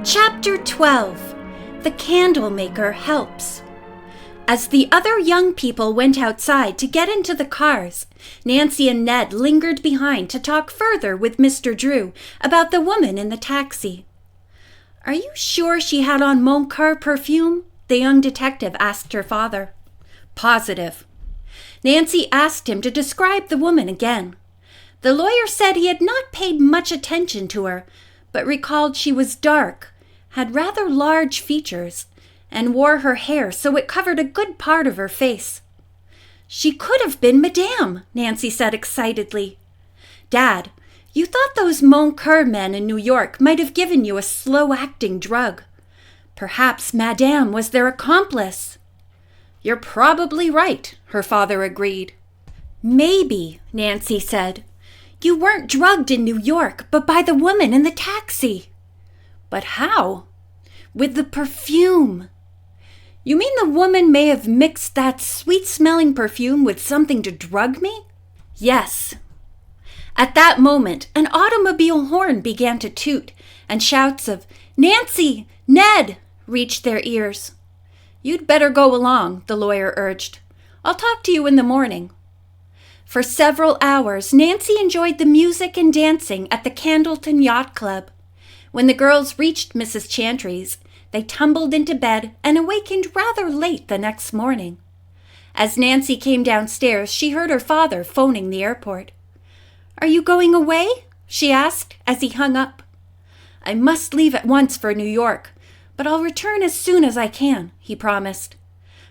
Chapter 12. The Candlemaker Helps. As the other young people went outside to get into the cars, Nancy and Ned lingered behind to talk further with Mr. Drew about the woman in the taxi. "Are you sure she had on Montclair perfume?" the young detective asked her father. "Positive." Nancy asked him to describe the woman again. The lawyer said he had not paid much attention to her, but recalled she was dark, had rather large features, and wore her hair so it covered a good part of her face. "She could have been Madame," Nancy said excitedly. "Dad, you thought those Montclair men in New York might have given you a slow-acting drug. Perhaps Madame was their accomplice." "You're probably right," her father agreed. "Maybe," Nancy said. "You weren't drugged in New York, but by the woman in the taxi." "But how?" "With the perfume." "You mean the woman may have mixed that sweet-smelling perfume with something to drug me?" "Yes." At that moment, an automobile horn began to toot, and shouts of "Nancy! Ned!" reached their ears. "You'd better go along," the lawyer urged. "I'll talk to you in the morning." For several hours, Nancy enjoyed the music and dancing at the Candleton Yacht Club. When the girls reached Mrs. Chantrey's, they tumbled into bed and awakened rather late the next morning. As Nancy came downstairs, she heard her father phoning the airport. "Are you going away?" she asked as he hung up. "I must leave at once for New York, but I'll return as soon as I can," he promised.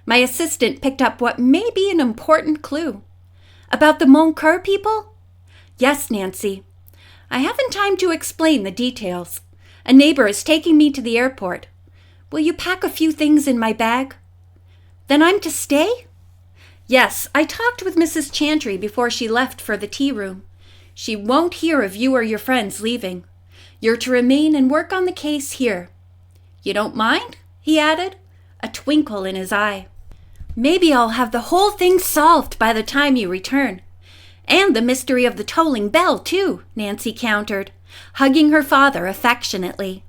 "My assistant picked up what may be an important clue." "About the Montclair people?" "Yes, Nancy. I haven't time to explain the details. A neighbor is taking me to the airport. Will you pack a few things in my bag?" "Then I'm to stay?" "Yes, I talked with Mrs. Chantrey before she left for the tea room. She won't hear of you or your friends leaving. You're to remain and work on the case here. You don't mind?" he added, a twinkle in his eye. "Maybe I'll have the whole thing solved by the time you return. And the mystery of the tolling bell, too," Nancy countered, hugging her father affectionately.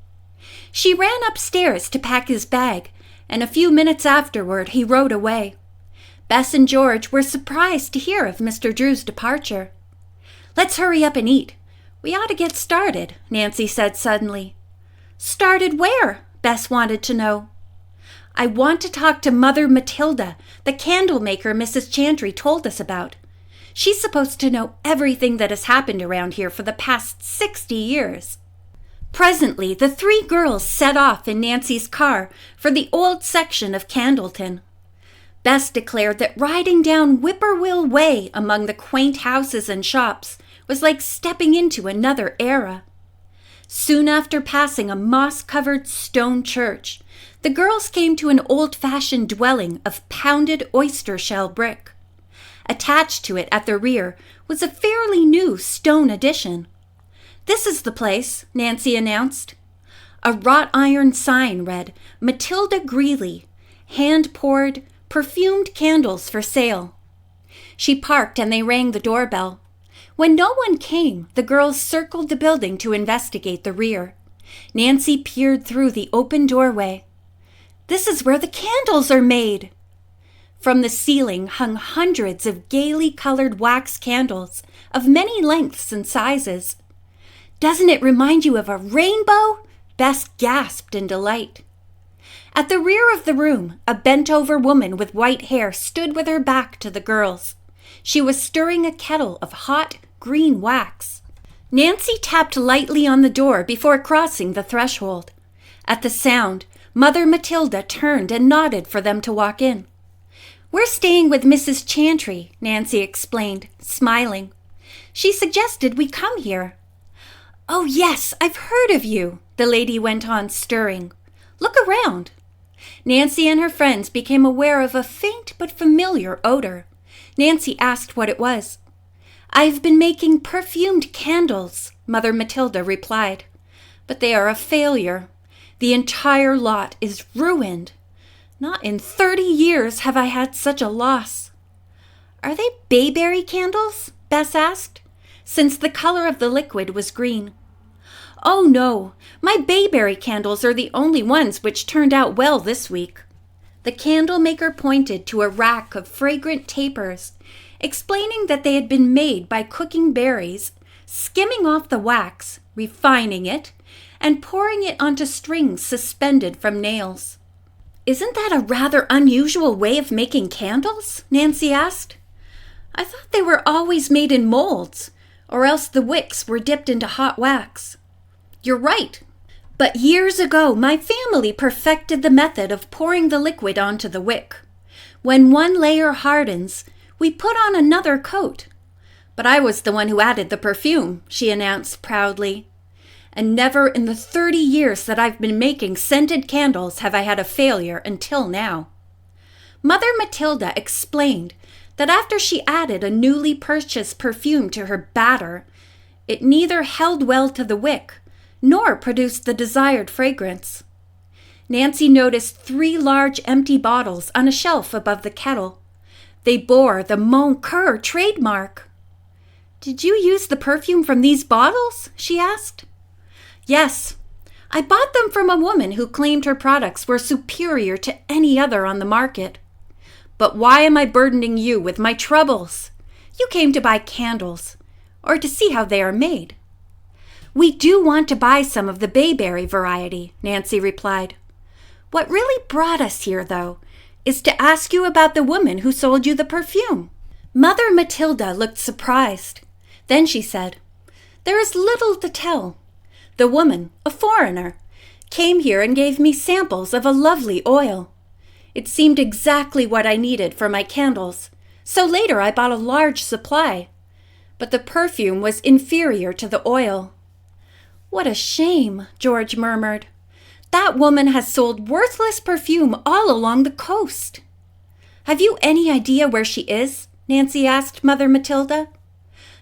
She ran upstairs to pack his bag, and a few minutes afterward he rode away. Bess and George were surprised to hear of Mr. Drew's departure. "Let's hurry up and eat. We ought to get started," Nancy said suddenly. "Started where?" Bess wanted to know. "I want to talk to Mother Matilda, the candlemaker Mrs. Chantrey told us about. She's supposed to know everything that has happened around here for the past 60 years. Presently, the three girls set off in Nancy's car for the old section of Candleton. Bess declared that riding down Whippoorwill Way among the quaint houses and shops was like stepping into another era. Soon after passing a moss-covered stone church, the girls came to an old-fashioned dwelling of pounded oyster-shell brick. Attached to it at the rear was a fairly new stone addition. "This is the place," Nancy announced. A wrought-iron sign read, "Matilda Greeley, hand-poured, perfumed candles for sale." She parked and they rang the doorbell. When no one came, the girls circled the building to investigate the rear. Nancy peered through the open doorway. "This is where the candles are made." From the ceiling hung hundreds of gaily colored wax candles of many lengths and sizes. "Doesn't it remind you of a rainbow?" Bess gasped in delight. At the rear of the room, a bent-over woman with white hair stood with her back to the girls. She was stirring a kettle of hot, green wax. Nancy tapped lightly on the door before crossing the threshold. At the sound, Mother Matilda turned and nodded for them to walk in. "We're staying with Mrs. Chantrey," Nancy explained, smiling. "She suggested we come here." "Oh, yes, I've heard of you," the lady went on, stirring. "Look around." Nancy and her friends became aware of a faint but familiar odor. Nancy asked what it was. "I've been making perfumed candles," Mother Matilda replied. "But they are a failure. The entire lot is ruined. Not in 30 years have I had such a loss." "Are they bayberry candles?" Bess asked, since the color of the liquid was green. Oh no, my bayberry candles are the only ones which turned out well this week. The candlemaker pointed to a rack of fragrant tapers, explaining that they had been made by cooking berries, skimming off the wax, refining it, and pouring it onto strings suspended from nails. "Isn't that a rather unusual way of making candles?" Nancy asked. "I thought they were always made in molds, or else the wicks were dipped into hot wax." "You're right. But years ago, my family perfected the method of pouring the liquid onto the wick. When one layer hardens, we put on another coat. But I was the one who added the perfume," she announced proudly. "And never in the 30 years that I've been making scented candles have I had a failure until now." Mother Matilda explained that after she added a newly purchased perfume to her batter, it neither held well to the wick nor produced the desired fragrance. Nancy noticed 3 large empty bottles on a shelf above the kettle. They bore the Moncur trademark. "Did you use the perfume from these bottles?" she asked. "Yes. I bought them from a woman who claimed her products were superior to any other on the market. But why am I burdening you with my troubles? You came to buy candles, or to see how they are made." "We do want to buy some of the bayberry variety," Nancy replied. "What really brought us here, though, is to ask you about the woman who sold you the perfume." Mother Matilda looked surprised. Then she said, "There is little to tell. The woman, a foreigner, came here and gave me samples of a lovely oil. It seemed exactly what I needed for my candles, so later I bought a large supply. But the perfume was inferior to the oil." "What a shame," George murmured. "That woman has sold worthless perfume all along the coast." "Have you any idea where she is?" Nancy asked Mother Matilda.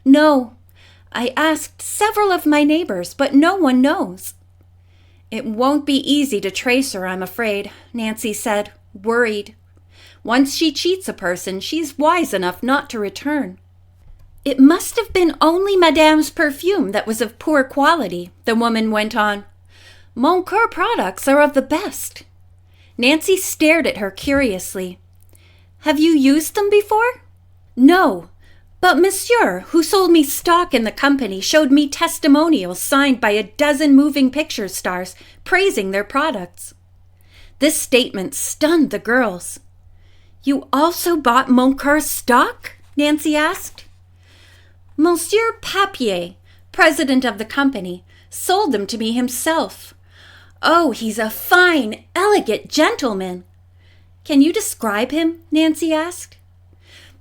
"No. I asked several of my neighbors, but no one knows." "It won't be easy to trace her, I'm afraid," Nancy said, worried. "Once she cheats a person, she's wise enough not to return." "It must have been only Madame's perfume that was of poor quality," the woman went on. "Moncur products are of the best." Nancy stared at her curiously. "Have you used them before?" "No, but Monsieur, who sold me stock in the company, showed me testimonials signed by a dozen moving picture stars praising their products." This statement stunned the girls. "You also bought Moncur stock?" Nancy asked. "Monsieur Papier, president of the company, sold them to me himself. Oh, he's a fine, elegant gentleman." "Can you describe him?" Nancy asked.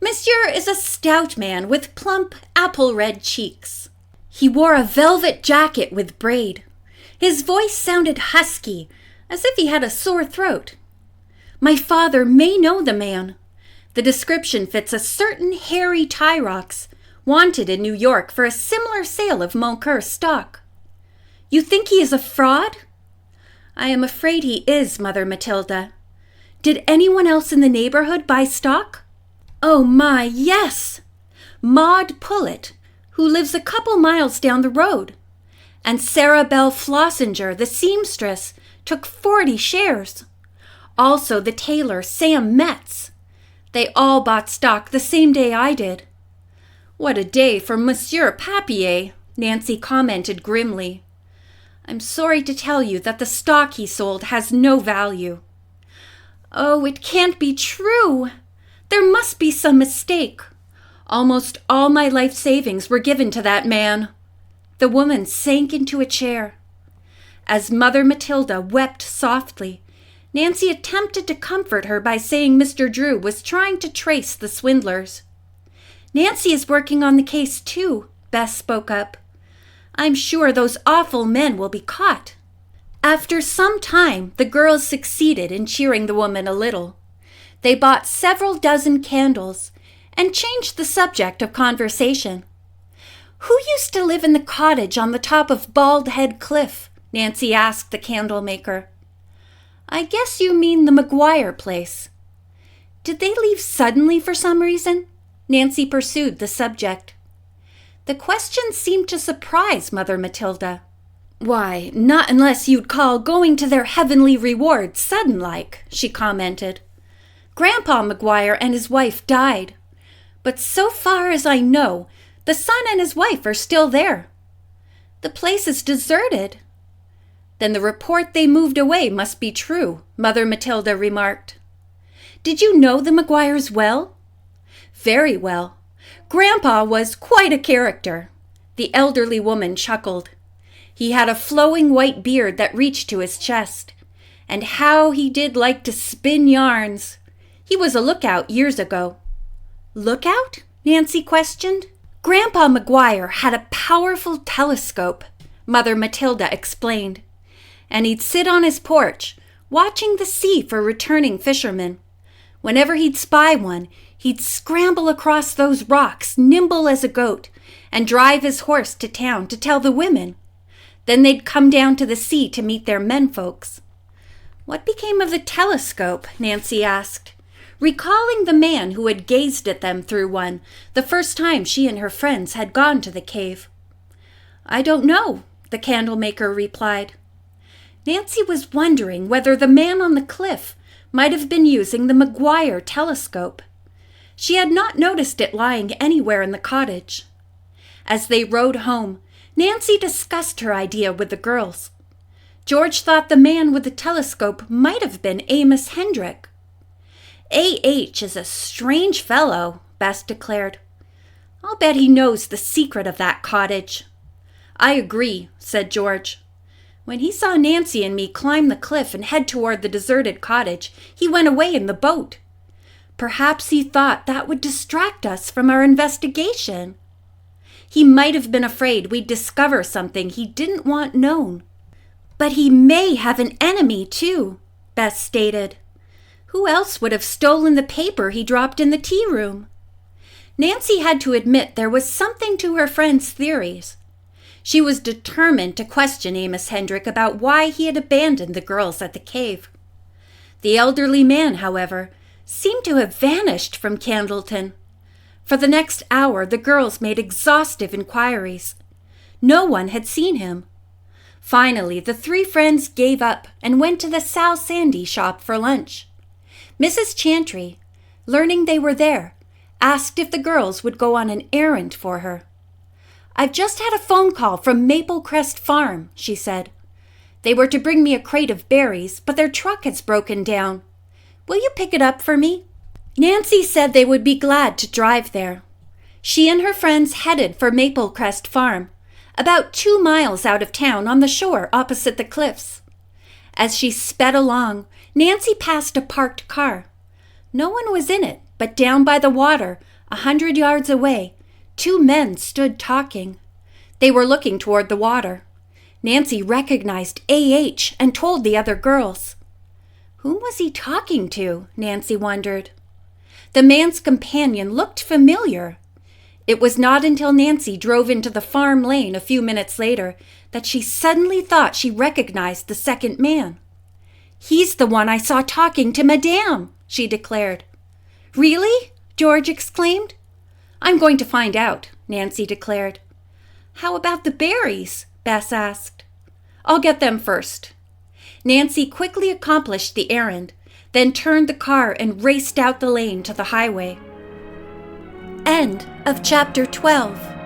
"Monsieur is a stout man with plump, apple-red cheeks. He wore a velvet jacket with braid. His voice sounded husky, as if he had a sore throat. My father may know the man. The description fits a certain Harry Tyrox, wanted in New York for a similar sale of Moncur stock." "You think he is a fraud?" "I am afraid he is, Mother Matilda." "Did anyone else in the neighborhood buy stock?" "Oh my, yes! Maud Pullet, who lives a couple miles down the road. And Sarah Bell Flossinger, the seamstress, took 40 shares. Also the tailor, Sam Metz. They all bought stock the same day I did." "What a day for Monsieur Papier," Nancy commented grimly. "I'm sorry to tell you that the stock he sold has no value." "Oh, it can't be true. There must be some mistake. Almost all my life savings were given to that man." The woman sank into a chair. As Mother Matilda wept softly, Nancy attempted to comfort her by saying Mr. Drew was trying to trace the swindlers. "Nancy is working on the case too," Bess spoke up. "I'm sure those awful men will be caught." After some time, the girls succeeded in cheering the woman a little. They bought several dozen candles and changed the subject of conversation. "Who used to live in the cottage on the top of Bald Head Cliff?" Nancy asked the candlemaker. "I guess you mean the McGuire place." "Did they leave suddenly for some reason?" Nancy pursued the subject. The question seemed to surprise Mother Matilda. "Why, not unless you'd call going to their heavenly reward sudden-like," she commented. "Grandpa McGuire and his wife died. But so far as I know, the son and his wife are still there. The place is deserted." "Then the report they moved away must be true," Mother Matilda remarked. "Did you know the McGuires well?" "Very well. Grandpa was quite a character." The elderly woman chuckled. "He had a flowing white beard that reached to his chest. And how he did like to spin yarns. He was a lookout years ago." "Lookout?" Nancy questioned. "Grandpa McGuire had a powerful telescope," Mother Matilda explained. "And he'd sit on his porch, watching the sea for returning fishermen. Whenever he'd spy one, he'd scramble across those rocks, nimble as a goat, and drive his horse to town to tell the women. Then they'd come down to the sea to meet their menfolks." "What became of the telescope?" Nancy asked, recalling the man who had gazed at them through one the first time she and her friends had gone to the cave. "I don't know," the Candlemaker replied. Nancy was wondering whether the man on the cliff might have been using the McGuire telescope. She had not noticed it lying anywhere in the cottage. As they rode home, Nancy discussed her idea with the girls. George thought the man with the telescope might have been Amos Hendrick. "A.H. is a strange fellow," Bess declared. "I'll bet he knows the secret of that cottage." "I agree," said George. "When he saw Nancy and me climb the cliff and head toward the deserted cottage, he went away in the boat. Perhaps he thought that would distract us from our investigation. He might have been afraid we'd discover something he didn't want known." "But he may have an enemy, too," Bess stated. "Who else would have stolen the paper he dropped in the tea room?" Nancy had to admit there was something to her friend's theories. She was determined to question Amos Hendrick about why he had abandoned the girls at the cave. The elderly man, however, seemed to have vanished from Candleton. For the next hour, the girls made exhaustive inquiries. No one had seen him. Finally, the three friends gave up and went to the Sal Sandy shop for lunch. Mrs. Chantrey, learning they were there, asked if the girls would go on an errand for her. "I've just had a phone call from Maple Crest Farm," she said. "They were to bring me a crate of berries, but their truck has broken down. Will you pick it up for me?" Nancy said they would be glad to drive there. She and her friends headed for Maple Crest Farm, about 2 miles out of town on the shore opposite the cliffs. As she sped along, Nancy passed a parked car. No one was in it, but down by the water, 100 yards away, 2 men stood talking. They were looking toward the water. Nancy recognized A.H. and told the other girls. Whom was he talking to? Nancy wondered. The man's companion looked familiar. It was not until Nancy drove into the farm lane a few minutes later that she suddenly thought she recognized the second man. "He's the one I saw talking to Madame," she declared. "Really?" George exclaimed. "I'm going to find out," Nancy declared. "How about the berries?" Bess asked. "I'll get them first." Nancy quickly accomplished the errand, then turned the car and raced out the lane to the highway. End of chapter 12.